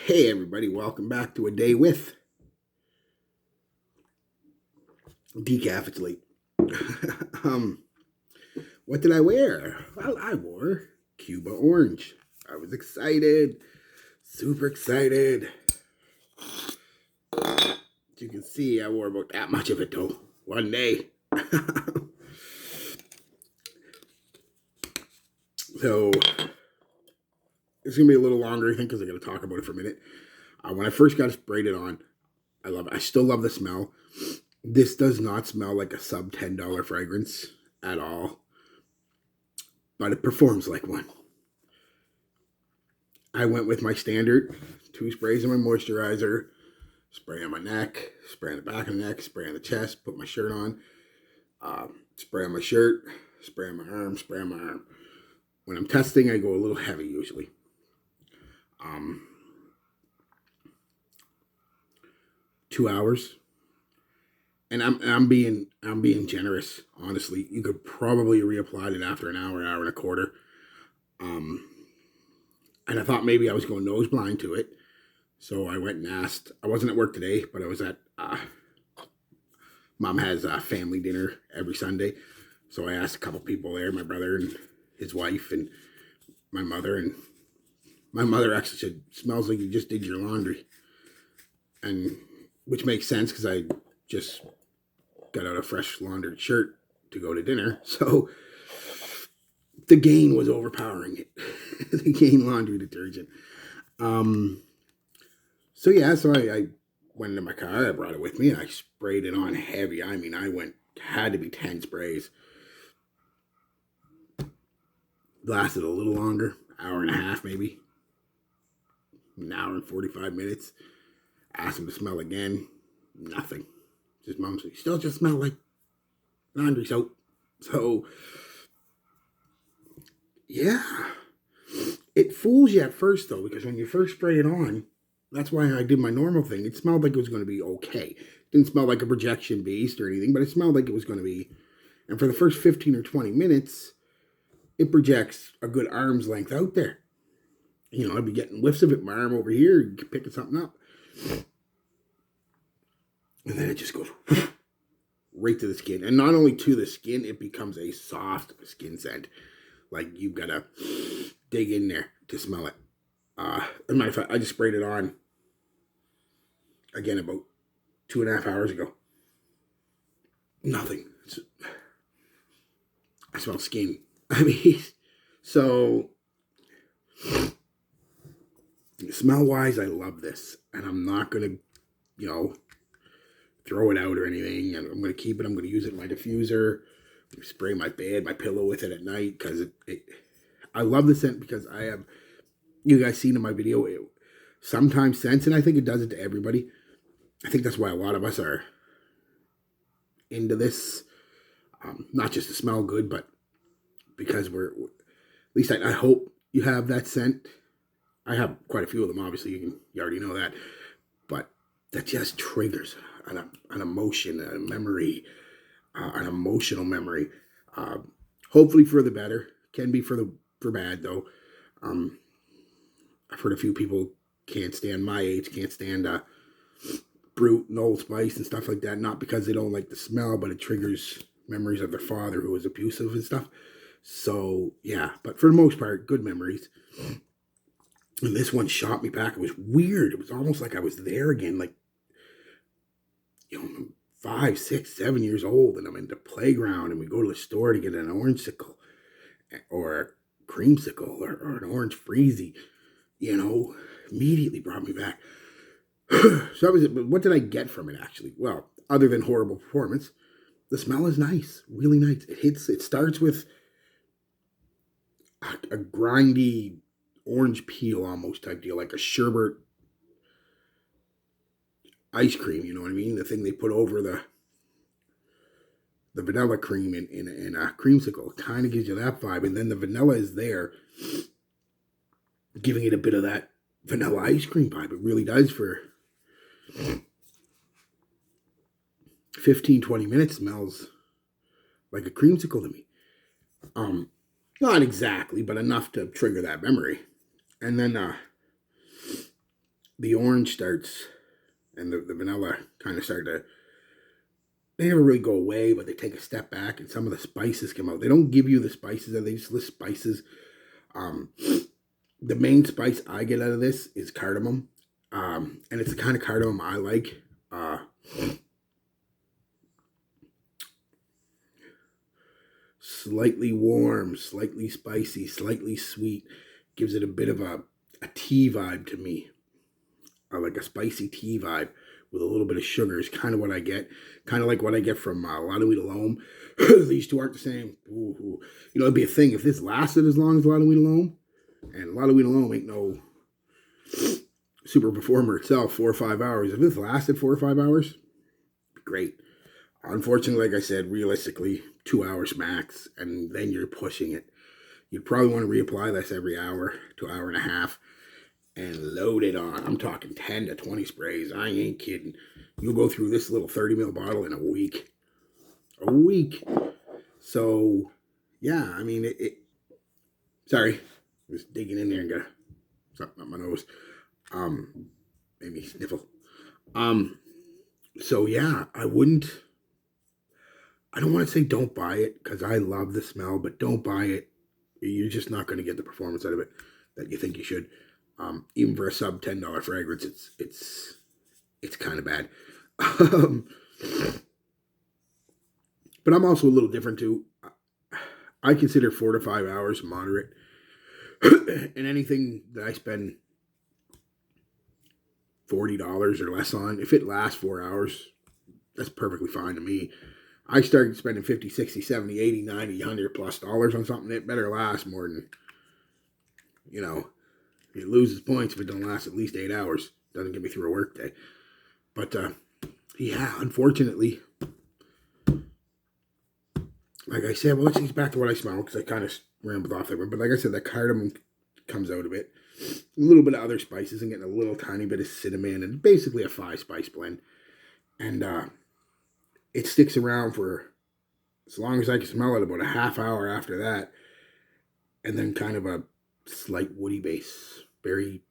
Hey everybody, welcome back to A Day With Decaf. It's late. um, what did I wear? Well, I wore Cuba Orange. I was excited, super excited. As you can see, I wore about that much of it though, one day. So it's gonna be a little longer, I think, because I'm gonna talk about it for a minute. When I first got sprayed it on, I love it. I still love the smell. This does not smell like a sub $10 fragrance at all, but it performs like one. I went with my standard 2 sprays of my moisturizer, spray on my neck, spray on the back of the neck, spray on the chest, put my shirt on, spray on my shirt, spray on my arm, spray on my arm. When I'm testing, I go a little heavy usually. 2 hours, and I'm being generous. Honestly, you could probably reapply it after an hour, hour and a quarter. And I thought maybe I was going nose blind to it. So I went and asked. I wasn't at work today, but I was at Mom has a family dinner every Sunday. So I asked a couple people there, my brother and his wife and my mother. And my mother actually said, smells like you just did your laundry. And which makes sense because I just got out a fresh laundered shirt to go to dinner. So the Gain was overpowering it. The Gain laundry detergent. So yeah, so I went into my car, I brought it with me, and I sprayed it on heavy. I mean, had to be 10 sprays. Lasted a little longer, hour and a half maybe. An hour and 45 minutes. Asked him to smell again. Nothing. Just Mom said, still just smell like laundry soap. So, yeah. It fools you at first though, because when you first spray it on, that's why I did my normal thing. It smelled like it was going to be okay. It didn't smell like a projection beast or anything, but it smelled like it was going to be. And for the first 15 or 20 minutes, it projects a good arm's length out there. You know, I'd be getting whiffs of it, my arm over here, picking something up. And then it just goes right to the skin. And not only to the skin, it becomes a soft skin scent. Like you've got to dig in there to smell it. As a matter of fact, I just sprayed it on again about 2.5 hours ago. Nothing. I smell skin. I mean, so smell wise, I love this, and I'm not gonna, throw it out or anything. I'm gonna keep it. I'm gonna use it in my diffuser. Spray my bed, my pillow with it at night because I love the scent because I have. You guys seen in my video, it sometimes scents, and I think it does it to everybody. I think that's why a lot of us are into this, not just to smell good, but because at least I hope you have that scent. I have quite a few of them, obviously, you already know that, but that just triggers an emotion, a memory, an emotional memory. Hopefully for the better, can be for bad though. I've heard a few people can't stand my age, can't stand Brute and Old Spice and stuff like that. Not because they don't like the smell, but it triggers memories of their father who was abusive and stuff. So yeah, but for the most part, good memories. And this one shot me back. It was weird. It was almost like I was there again, like, 5, 6, 7 years old, and I'm in the playground, and we go to the store to get an orange-sicle or a creamsicle or an orange freezy. Immediately brought me back. So that was it. But what did I get from it actually? Well, other than horrible performance, the smell is nice, really nice. It starts with a grindy orange peel almost type deal, like a sherbet ice cream, you know what I mean? The thing they put over the vanilla cream in a creamsicle. Kind of gives you that vibe. And then the vanilla is there, giving it a bit of that vanilla ice cream vibe. It really does for 15, 20 minutes. Smells like a creamsicle to me. Not exactly, but enough to trigger that memory. And then the orange starts and the vanilla kind of start to, they never really go away, but they take a step back and some of the spices come out. They don't give you the spices, they just list spices. Um, the main spice I get out of this is cardamom. And it's the kind of cardamom I like. Slightly warm, slightly spicy, slightly sweet. Gives it a bit of a tea vibe to me. Like a spicy tea vibe with a little bit of sugar is kind of what I get. Kind of like what I get from La Nuit L'Homme. These two aren't the same. Ooh. You know, it'd be a thing if this lasted as long as La Nuit L'Homme. And La Nuit L'Homme ain't no super performer itself, 4 or 5 hours. If this lasted 4 or 5 hours, great. Unfortunately, like I said, realistically, 2 hours max, and then you're pushing it. You'd probably want to reapply this every hour to an hour and a half and load it on. I'm talking 10 to 20 sprays. I ain't kidding. You'll go through this little 30 ml bottle in a week. A week. So, yeah, I mean, sorry. I was digging in there and got something up my nose. Made me sniffle. So, yeah, I don't want to say don't buy it because I love the smell, but don't buy it. You're just not going to get the performance out of it that you think you should. Even for a sub $10 fragrance, it's kind of bad. But I'm also a little different too. I consider 4 to 5 hours moderate. And anything that I spend $40 or less on, if it lasts 4 hours, that's perfectly fine to me. I started spending 50, 60, 70, 80, 90, 100 plus dollars on something. It better last more than, you know, it loses points if it don't last at least 8 hours. Doesn't get me through a work day. But, yeah, unfortunately, like I said, well, let's get back to what I smell because I kind of rambled off there. But like I said, the cardamom comes out a bit. A little bit of other spices and getting a little tiny bit of cinnamon and basically a 5-spice blend. And, it sticks around for as long as I can smell it, about a half hour after that. And then kind of a slight woody base. Very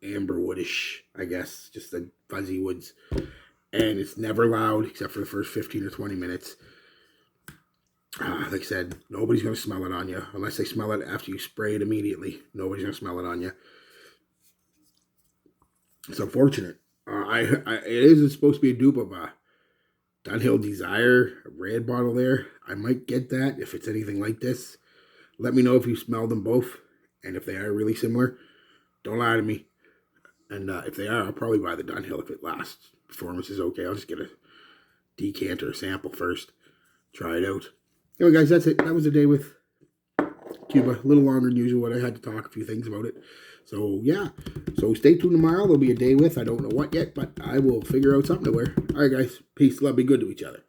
amber woodish, I guess. Just the fuzzy woods. And it's never loud except for the first 15 or 20 minutes. Like I said, nobody's going to smell it on you. Unless they smell it after you spray it immediately. Nobody's going to smell it on you. It's unfortunate. It is supposed to be a dupe of a Dunhill Desire, a red bottle there. I might get that if it's anything like this. Let me know if you smell them both. And if they are really similar, don't lie to me. And if they are, I'll probably buy the Dunhill if it lasts. Performance is okay. I'll just get a decanter, a sample first. Try it out. Anyway, guys, that's it. That was a day with Cuba. A little longer than usual, but I had to talk a few things about it. So, yeah. So, stay tuned tomorrow. There'll be a day with. I don't know what yet, but I will figure out something to wear. All right, guys. Peace. Love. Be good to each other.